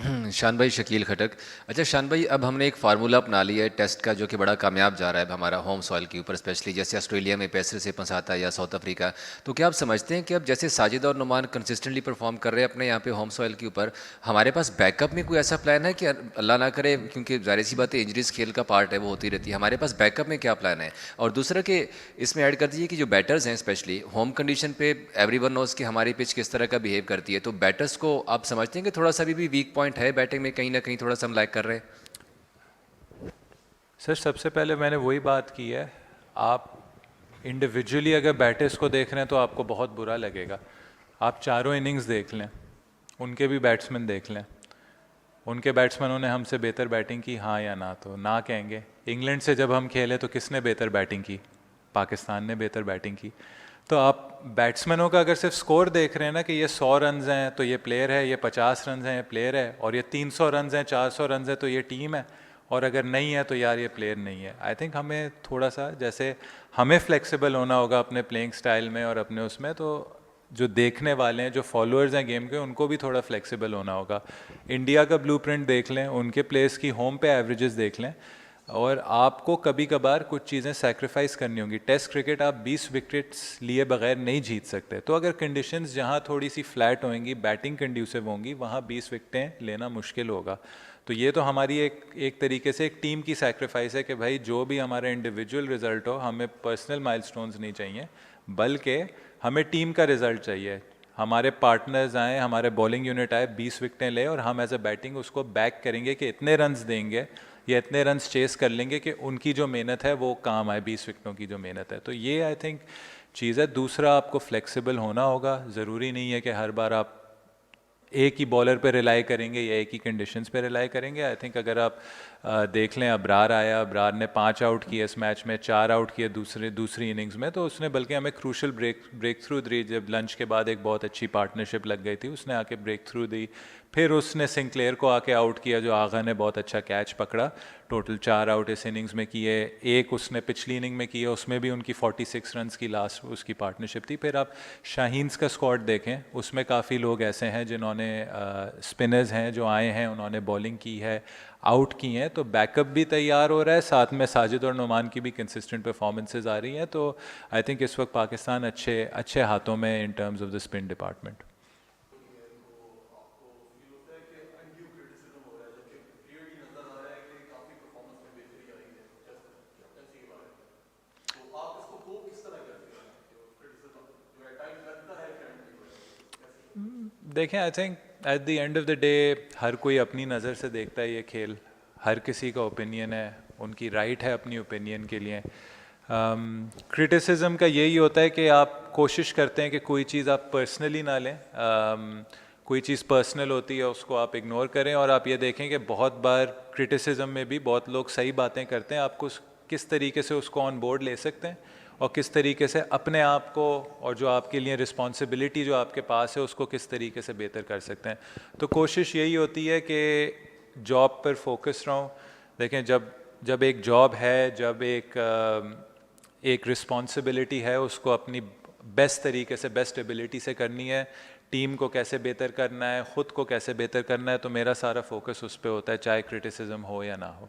शान भाई, शकील खटक। अच्छा शान भाई, अब हमने एक फार्मूला अपना लिया है टेस्ट का जो कि बड़ा कामयाब जा रहा है अब हमारा होम सॉइल के ऊपर, स्पेशली जैसे ऑस्ट्रेलिया में पेसर से फंसाता है या साउथ अफ्रीका। तो क्या आप समझते हैं कि अब जैसे साजिद और नुमान कंसिस्टेंटली परफॉर्म कर रहे हैं अपने यहाँ पे होम सॉइल के ऊपर, हमारे पास बैकअप में कोई ऐसा प्लान है कि अल्लाह ना करे, क्योंकि जाहिर सी बात है इंजरीज खेल का पार्ट है, वो होती रहती है, हमारे पास बैकअप में क्या प्लान है? और दूसरा कि इसमें ऐड कर दीजिए कि जो बैटर्स हैं स्पेशली होम कंडीशन पे, एवरीवन नोज कि हमारी पिच किस तरह का बिहेव करती है, तो बैटर्स को आप समझते हैं कि थोड़ा सा भी वीक पॉइंट है बैटिंग में, कहीं ना कहीं थोड़ा सा हम लैग कर रहे हैं? सर सबसे पहले मैंने वही बात की है। आप इंडिविजुअली अगर बैटर्स को देख रहे हैं तो आपको बहुत बुरा लगेगा। आप चारों इनिंग्स देख लें, उनके भी बैट्समैन देख लें, उनके बैट्समैनों ने हमसे बेहतर बैटिंग की, हाँ या ना? तो ना कहेंगे। इंग्लैंड से जब हम खेले तो किसने बेहतर बैटिंग की? पाकिस्तान ने बेहतर बैटिंग की। तो आप बैट्समैनों का अगर सिर्फ स्कोर देख रहे हैं ना कि ये 100 रन हैं तो ये प्लेयर है, ये 50 रन हैं ये प्लेयर है, और ये 300 रन हैं 400 रन है तो ये टीम है, और अगर नहीं है तो यार ये प्लेयर नहीं है। आई थिंक हमें थोड़ा सा, जैसे हमें फ्लेक्सिबल होना होगा अपने प्लेइंग स्टाइल में और अपने उसमें, तो जो देखने वाले हैं, जो फॉलोअर्स हैं गेम के, उनको भी थोड़ा फ्लेक्सिबल होना होगा। इंडिया का ब्लूप्रिंट देख लें, उनके प्लेयर्स की होम पे एवरेजेस देख लें, और आपको कभी कभार कुछ चीज़ें सैक्रिफाइस करनी होंगी। टेस्ट क्रिकेट आप 20 विकेट्स लिए बगैर नहीं जीत सकते। तो अगर कंडीशंस जहाँ थोड़ी सी फ्लैट होंगी, बैटिंग कंड्यूसिव होंगी, वहाँ 20 विकेटें लेना मुश्किल होगा। तो ये तो हमारी एक तरीके से एक टीम की सैक्रिफाइस है कि भाई जो भी हमारा इंडिविजुअल रिजल्ट हो, हमें पर्सनल माइलस्टोन्स नहीं चाहिए, बल्कि हमें टीम का रिजल्ट चाहिए। हमारे पार्टनर्स आए, हमारे बॉलिंग यूनिट आए, 20 विकेटें ले, और हम एज अ बैटिंग उसको बैक करेंगे कि इतने रन्स देंगे या इतने रन्स चेस कर लेंगे कि उनकी जो मेहनत है वो काम आए, 20 विकेटों की जो मेहनत है। तो ये आई थिंक चीज़ है। दूसरा, आपको फ्लेक्सिबल होना होगा। ज़रूरी नहीं है कि हर बार आप एक ही बॉलर पे रिलाई करेंगे या एक ही कंडीशंस पे रिलाई करेंगे। आई थिंक अगर आप देख लें, अबरार आया, अबरार ने 5 आउट किए इस मैच में, 4 आउट किए दूसरी इनिंग्स में, तो उसने बल्कि हमें क्रूशल ब्रेक थ्रू दी। जब लंच के बाद एक बहुत अच्छी पार्टनरशिप लग गई थी, उसने आके ब्रेक थ्रू दी। फिर उसने सिंक्लेयर को आके आउट किया, जो आगा ने बहुत अच्छा कैच पकड़ा। टोटल 4 आउट इस इनिंग्स में किए, एक उसने पिछली इनिंग में किया, उसमें भी उनकी 46 रन्स की लास्ट उसकी पार्टनरशिप थी। फिर आप शाहीन्स का स्क्वाड देखें, उसमें काफ़ी लोग ऐसे हैं जिन्होंने स्पिनर्स हैं जो आए हैं, उन्होंने बॉलिंग की है, आउट की हैं, तो बैकअप भी तैयार हो रहा है। साथ में साजिद और नुमान की भी कंसिस्टेंट परफॉर्मेंसेज आ रही हैं। तो आई थिंक इस वक्त पाकिस्तान अच्छे अच्छे हाथों में in terms of the spin department. देखें, I think at the end of the day हर कोई अपनी नज़र से देखता है ये खेल। हर किसी का ओपिनियन है, उनकी राइट है अपनी ओपिनियन के लिए। क्रिटिसिज्म का यही होता है कि आप कोशिश करते हैं कि कोई चीज़ आप पर्सनली ना लें। कोई चीज़ पर्सनल होती है उसको आप इग्नोर करें, और आप ये देखें कि बहुत बार क्रिटिसिज्म में भी बहुत लोग सही बातें करते हैं। आपको किस तरीके से उसको ऑन बोर्ड ले सकते हैं और किस तरीके से अपने आप को, और जो आपके लिए रिस्पॉन्सिबिलिटी जो आपके पास है, उसको किस तरीके से बेहतर कर सकते हैं। तो कोशिश यही होती है कि जॉब पर फोकस रहूं। देखें, जब जब एक जॉब है, जब एक रिस्पॉन्सिबिलिटी है, उसको अपनी बेस्ट तरीके से, बेस्ट एबिलिटी से करनी है। टीम को कैसे बेहतर करना है, ख़ुद को कैसे बेहतर करना है, तो मेरा सारा फोकस उस पर होता है, चाहे क्रिटिसिज्म हो या ना हो।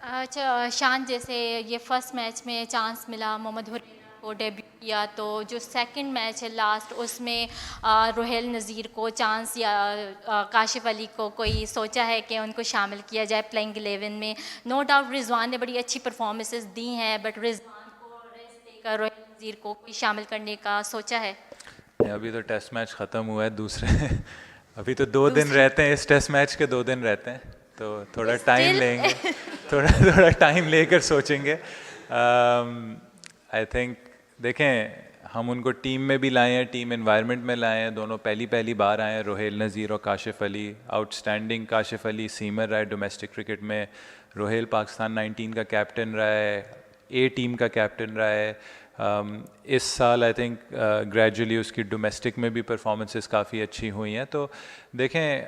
अच्छा शान, जैसे ये फर्स्ट मैच में चांस मिला मोहम्मद हुरैरा को डेब्यू किया, तो जो सेकंड मैच है लास्ट, उसमें रोहेल नज़ीर को चांस या काशिफ अली को कोई सोचा है कि उनको शामिल किया जाए प्लेइंग 11 में? नो डाउट रिजवान ने बड़ी अच्छी परफॉर्मेंसेस दी हैं, बट रिजवान को रेस्ट देकर रोहेल नज़ीर को कोई शामिल करने का सोचा है? अभी तो टेस्ट मैच ख़त्म हुआ है, दूसरे अभी तो 2 दिन दूसरे रहते हैं, इस टेस्ट मैच के 2 दिन रहते हैं, तो थोड़ा टाइम स्टिल लेंगे, थोड़ा थोड़ा टाइम लेकर सोचेंगे। आई थिंक देखें, हम उनको टीम में भी लाए हैं, टीम एनवायरनमेंट में लाए हैं, दोनों पहली पहली बार आए हैं, रोहेल नज़ीर और काशिफ अली। आउटस्टैंडिंग काशिफ अली सीमर रहा है डोमेस्टिक क्रिकेट में, रोहेल पाकिस्तान 19 का कैप्टन रहा है, ए टीम का कैप्टन रहा है। इस साल आई थिंक ग्रेजुअली उसकी डोमेस्टिक में भी परफॉर्मेंसेस काफ़ी अच्छी हुई हैं। तो देखें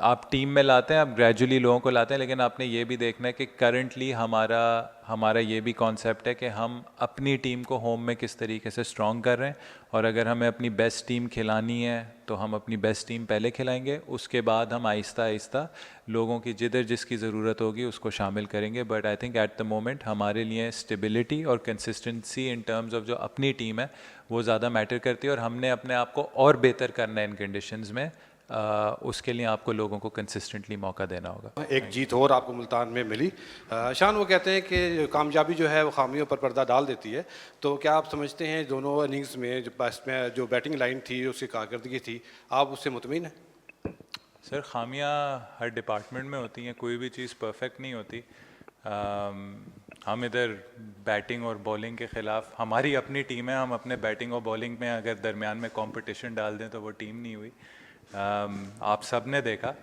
आप टीम में लाते हैं, आप ग्रेजुअली लोगों को लाते हैं, लेकिन आपने ये भी देखना है कि करंटली हमारा ये भी कॉन्सेप्ट है कि हम अपनी टीम को होम में किस तरीके से स्ट्रॉन्ग कर रहे हैं, और अगर हमें अपनी बेस्ट टीम खिलानी है तो हम अपनी बेस्ट टीम पहले खिलाएंगे, उसके बाद हम आहिस्ता आहिस्ता लोगों की जिधर जिसकी ज़रूरत होगी उसको शामिल करेंगे। But I think at the moment हमारे लिए स्टेबिलिटी और कंसिस्टेंसी इन टर्म्स ऑफ जो अपनी टीम है वो ज़्यादा मैटर करती है, और हमने अपने आप को और बेहतर करना है इन कंडीशंस में। उसके लिए आपको लोगों को कंसिस्टेंटली मौका देना होगा। एक जीत और आपको मुल्तान में मिली। शान, वो कहते हैं कि कामयाबी जो है वो खामियों पर पर्दा डाल देती है, तो क्या आप समझते हैं दोनों इनिंग्स में जो बैटिंग लाइन थी, उसकी कारकर्दगी थी, आप उससे मुतमिन हैं? सर, खामियां हर डिपार्टमेंट में होती हैं, कोई भी चीज़ परफेक्ट नहीं होती। हम इधर बैटिंग और बॉलिंग के ख़िलाफ़, हमारी अपनी टीम है, हम अपने बैटिंग और बॉलिंग में अगर दरमियान में कंपटीशन डाल दें तो वो टीम नहीं हुई। आप सब ने देखा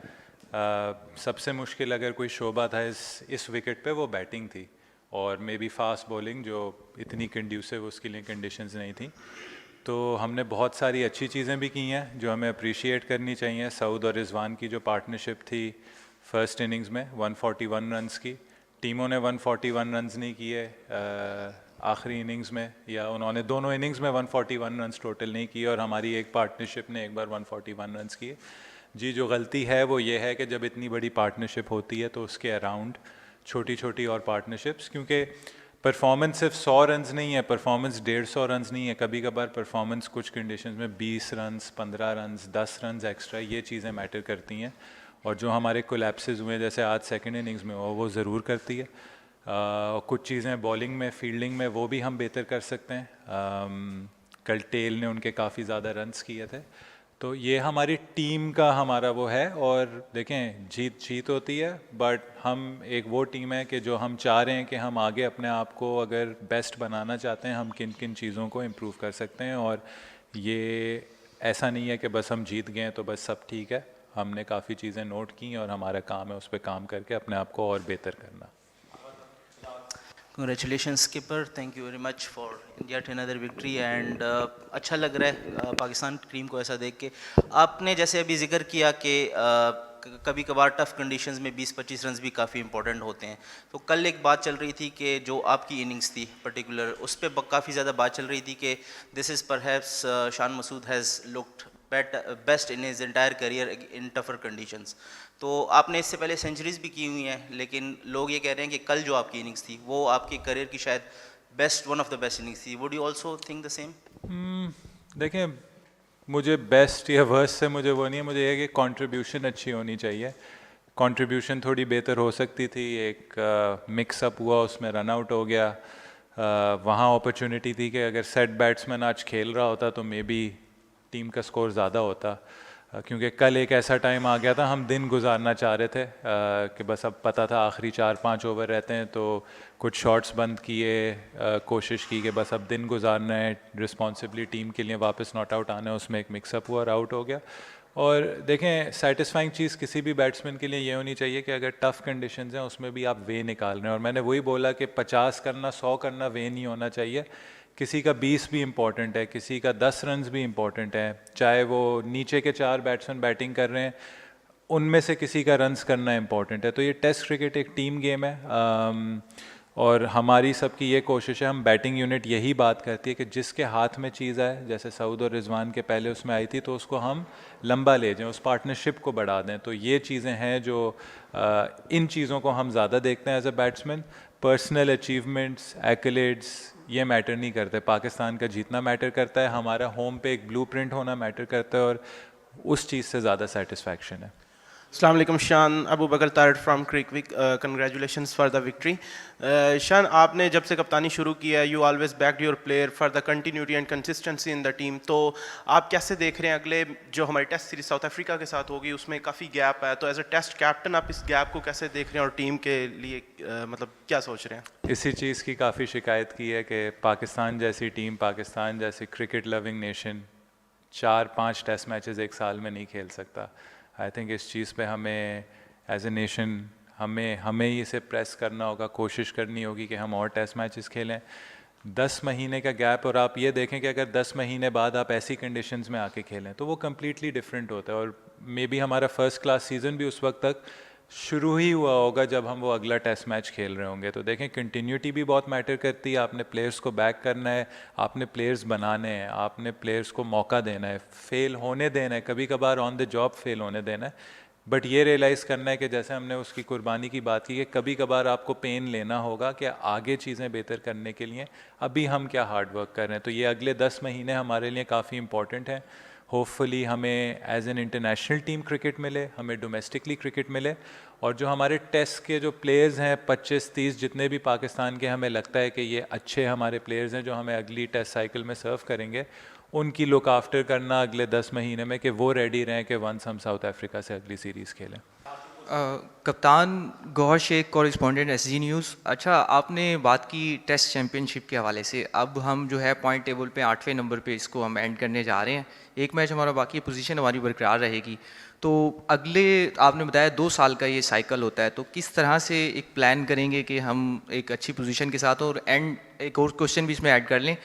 सबसे मुश्किल अगर कोई शोबा था इस विकेट पे वो बैटिंग थी, और मे बी फास्ट बॉलिंग जो इतनी कंड्यूसिव उसके लिए कंडीशंस नहीं थी। तो हमने बहुत सारी अच्छी चीज़ें भी की हैं जो हमें अप्रिशिएट करनी चाहिए। सऊद और रिजवान की जो पार्टनरशिप थी फर्स्ट इनिंग्स में 141 रन्स की, टीमों ने 141 रन्स नहीं किए आखिरी इनिंग्स में, या उन्होंने दोनों इनिंग्स में 141 रन्स टोटल नहीं किए, और हमारी एक पार्टनरशिप ने एक बार 141 रन्स किए। जी, जो गलती है वो ये है कि जब इतनी बड़ी पार्टनरशिप होती है तो उसके अराउंड छोटी छोटी और पार्टनरशिप्स, क्योंकि परफॉर्मेंस सिर्फ 100 रन्स नहीं है, परफॉर्मेंस 150 रन्स नहीं है, कभी कभार परफॉर्मेंस कुछ कंडीशंस में 20 रन्स, 15 रन्स, 10 रन्स एक्स्ट्रा, ये चीज़ें मैटर करती हैं। और जो हमारे कोलैप्सेस हुए जैसे आज सेकंड इनिंग्स में वो ज़रूर करती है। कुछ चीज़ें बॉलिंग में, फील्डिंग में वो भी हम बेहतर कर सकते हैं। कल टेल ने उनके काफ़ी ज़्यादा रन्स किए थे, तो ये हमारी टीम का हमारा वो है। और देखें, जीत होती है, बट हम एक वो टीम है कि जो हम चाह रहे हैं कि हम आगे अपने आप को अगर बेस्ट बनाना चाहते हैं, हम किन किन चीज़ों को इम्प्रूव कर सकते हैं। और ये ऐसा नहीं है कि बस हम जीत गए तो बस सब ठीक है, हमने काफ़ी चीज़ें नोट की और हमारा काम है उस पर काम करके अपने आप को और बेहतर करना। Congratulations skipper, thank you very much for India to another victory and अच्छा लग रहा है पाकिस्तान टीम को ऐसा देख के। आपने जैसे अभी जिक्र किया कि कभी कभार टफ कंडीशंस में 20-25 रन्स भी काफ़ी इंपॉर्टेंट होते हैं, तो कल एक बात चल रही थी कि जो आपकी इनिंग्स थी पर्टिकुलर, उस पर काफ़ी ज़्यादा बात चल रही थी कि this is perhaps Shan Masood has looked best in his entire career in tougher conditions. तो आपने इससे पहले सेंचुरीज भी की हुई हैं, लेकिन लोग ये कह रहे हैं कि कल जो आपकी इनिंग्स थी वो आपके करियर की शायद one of the best innings थी। Would you also think the same? देखें, मुझे बेस्ट या वर्स्ट से मुझे वो नहीं है, मुझे ये कि कंट्रीब्यूशन अच्छी होनी चाहिए। कंट्रीब्यूशन थोड़ी बेहतर हो सकती थी, एक मिक्सअप हुआ, उसमें रन आउट हो गया। वहाँ अपॉर्चुनिटी थी कि अगर सेट बैट्समैन आज खेल रहा होता तो मे बी टीम का स्कोर ज़्यादा होता, क्योंकि कल एक ऐसा टाइम आ गया था, हम दिन गुजारना चाह रहे थे कि बस अब पता था आखिरी 4-5 ओवर रहते हैं, तो कुछ शॉट्स बंद किए, कोशिश की कि बस अब दिन गुजारना है, रिस्पॉन्सिबली टीम के लिए वापस नॉट आउट आना है, उसमें एक मिक्सअप हुआ और आउट हो गया। और देखें, सेटिस्फाइंग चीज़ किसी भी बैट्समैन के लिए ये होनी चाहिए कि अगर टफ़ कंडीशंस हैं उसमें भी आप वे निकाल रहे हैं, और मैंने वही बोला कि 50 करना 100 करना वे नहीं होना चाहिए। किसी का 20 भी इम्पॉर्टेंट है, किसी का 10 रन्स भी इम्पॉर्टेंट है, चाहे वो नीचे के 4 बैट्समैन बैटिंग कर रहे हैं, उनमें से किसी का रन्स करना इम्पॉर्टेंट है। तो ये टेस्ट क्रिकेट एक टीम गेम है, और हमारी सबकी ये कोशिश है, हम बैटिंग यूनिट यही बात करती है कि जिसके हाथ में चीज़ आए, जैसे सऊद और रिजवान के पहले उसमें आई थी, तो उसको हम लंबा ले जाएं, उस पार्टनरशिप को बढ़ा दें। तो ये चीज़ें हैं जो इन चीज़ों को हम ज़्यादा देखते हैं as a batsman. Personal achievements, accolades ये मैटर नहीं करते, पाकिस्तान का जीतना मैटर करता है, हमारा होम पे एक ब्लूप्रिंट होना मैटर करता है, और उस चीज़ से ज़्यादा सेटिस्फैक्शन है। Assalamu alaikum Shan, Abu Bakr Tarid from Crickwick, congratulations for the victory. Shan, आपने जब से कप्तानी शुरू की है, you always backed your player for the continuity and consistency in the team. तो आप कैसे देख रहे हैं अगले जो हमारी टेस्ट सीरीज साउथ अफ्रीका के साथ होगी, उसमें काफ़ी गैप है, तो एज अ टेस्ट कैप्टन आप इस गैप को कैसे देख रहे हैं और टीम के लिए मतलब क्या सोच रहे हैं? इसी चीज़ की काफ़ी शिकायत की है कि पाकिस्तान जैसी टीम, पाकिस्तान जैसी cricket loving nation 4-5 test matches एक साल में नहीं खेल सकता। आई थिंक इस चीज़ पे हमें एज ए नेशन हमें ही इसे प्रेस करना होगा, कोशिश करनी होगी कि हम और टेस्ट मैचेस खेलें। 10 महीने का गैप, और आप ये देखें कि अगर 10 महीने बाद आप ऐसी कंडीशंस में आके खेलें तो वो कम्प्लीटली डिफरेंट होता है। और मे बी हमारा फर्स्ट क्लास सीज़न भी उस वक्त तक शुरू ही हुआ होगा जब हम वो अगला टेस्ट मैच खेल रहे होंगे। तो देखें कंटिन्यूटी भी बहुत मैटर करती है। आपने प्लेयर्स को बैक करना है, आपने प्लेयर्स बनाने हैं, आपने प्लेयर्स को मौका देना है, फेल होने देना है, कभी कभार ऑन द जॉब फेल होने देना है, बट ये रियलाइज़ करना है कि जैसे हमने उसकी कुर्बानी की बात की कि कभी कभार आपको पेन लेना होगा कि आगे चीज़ें बेहतर करने के लिए अभी हम क्या हार्ड वर्क कर रहे हैं। तो ये अगले 10 महीने हमारे लिए काफ़ी इंपॉर्टेंट हैं। होपफुली हमें as an international team cricket मिले, हमें डोमेस्टिकली क्रिकेट मिले, और जो हमारे टेस्ट के जो प्लेयर्स हैं 25-30 जितने भी पाकिस्तान के हमें लगता है कि ये अच्छे हमारे प्लेयर्स हैं जो हमें अगली टेस्ट साइकिल में सर्व करेंगे, उनकी लुक आफ्टर करना अगले 10 महीने में कि वो रेडी रहें कि वंस हम साउथ अफ्रीका से अगली सीरीज़ खेलें। कप्तान Gauhar Sheikh, correspondent SG news. अच्छा, आपने बात की टेस्ट चैम्पियनशिप के हवाले से, अब हम जो है पॉइंट टेबल पे 8वें नंबर पे इसको हम एंड करने जा रहे हैं। एक मैच हमारा बाकी है, पोजीशन हमारी बरकरार रहेगी। तो अगले आपने बताया 2 साल का ये साइकिल होता है, तो किस तरह से एक प्लान करेंगे कि हम एक अच्छी पोजीशन के साथ, और एंड एक और क्वेश्चन भी इसमें ऐड कर लें,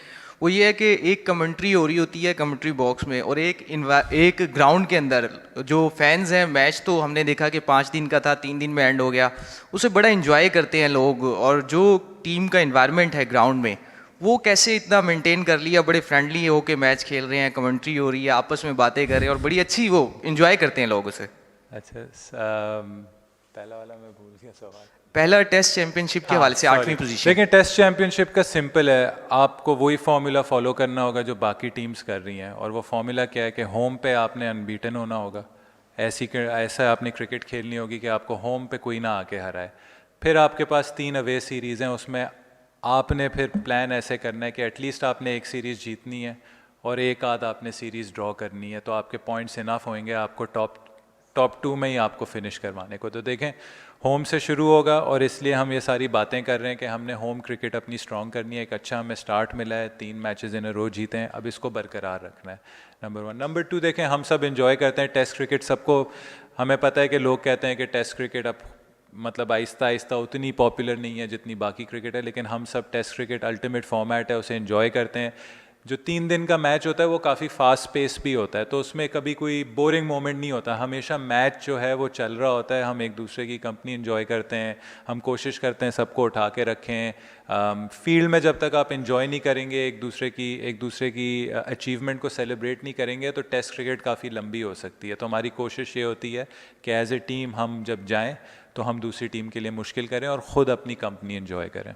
वो ये है कि एक कमेंट्री हो रही होती है कमेंट्री बॉक्स में, और एक ग्राउंड के अंदर जो फैंस हैं, मैच तो हमने देखा कि 5 दिन का था, 3 दिन में एंड हो गया, उसे बड़ा एंजॉय करते हैं लोग, और जो टीम का इन्वायरमेंट है ग्राउंड में वो कैसे इतना मेंटेन कर लिया, बड़े फ्रेंडली हो के मैच खेल रहे हैं, कमेंट्री हो रही है, आपस में बातें कर रहे हैं, और बड़ी अच्छी वो एंजॉय करते हैं लोग उसे। अच्छा, पहला वाला मैं भूल गया सवाल। पहला टेस्ट चैंपियनशिप के हवाले से 8वीं पोजीशन। देखिए, टेस्ट चैंपियनशिप का सिंपल है, आपको वही फार्मूला फॉलो करना होगा जो बाकी टीम्स कर रही हैं, और वो फार्मूला क्या है कि होम पे आपने अनबीटन होना होगा। ऐसा आपने क्रिकेट खेलनी होगी कि आपको होम पे कोई ना आके हराए। फिर आपके पास 3 अवे सीरीज़ हैं, उसमें आपने फिर प्लान ऐसे करना है कि एटलीस्ट आपने एक सीरीज़ जीतनी है और एक आध आपने सीरीज़ ड्रॉ करनी है, तो आपके पॉइंट्स इनफ होंगे आपको टॉप 2 में ही आपको फिनिश करवाने को। तो देखें, होम से शुरू होगा, और इसलिए हम ये सारी बातें कर रहे हैं कि हमने होम क्रिकेट अपनी स्ट्रॉन्ग करनी है। एक अच्छा हमें स्टार्ट मिला है, 3 मैचेस इन अ रो जीते हैं, अब इसको बरकरार रखना है, नंबर 1। नंबर 2, देखें, हम सब इन्जॉय करते हैं टेस्ट क्रिकेट, सबको हमें पता है कि लोग कहते हैं कि टेस्ट क्रिकेट अब मतलब आहिस्ता आहिस्ता उतनी पॉपुलर नहीं है जितनी बाकी क्रिकेट है, लेकिन हम सब टेस्ट क्रिकेट अल्टीमेट फॉर्मेट है, उसे इन्जॉय करते हैं। जो 3 दिन का मैच होता है वो काफ़ी फास्ट पेस भी होता है, तो उसमें कभी कोई बोरिंग मोमेंट नहीं होता, हमेशा मैच जो है वो चल रहा होता है, हम एक दूसरे की कंपनी एंजॉय करते हैं, हम कोशिश करते हैं सबको उठा के रखें। फील्ड में जब तक आप एंजॉय नहीं करेंगे, एक दूसरे की अचीवमेंट को सेलिब्रेट नहीं करेंगे, तो टेस्ट क्रिकेट काफ़ी लंबी हो सकती है। तो हमारी कोशिश ये होती है कि एज ए टीम हम जब जाएँ तो हम दूसरी टीम के लिए मुश्किल करें और ख़ुद अपनी कंपनी एंजॉय करें।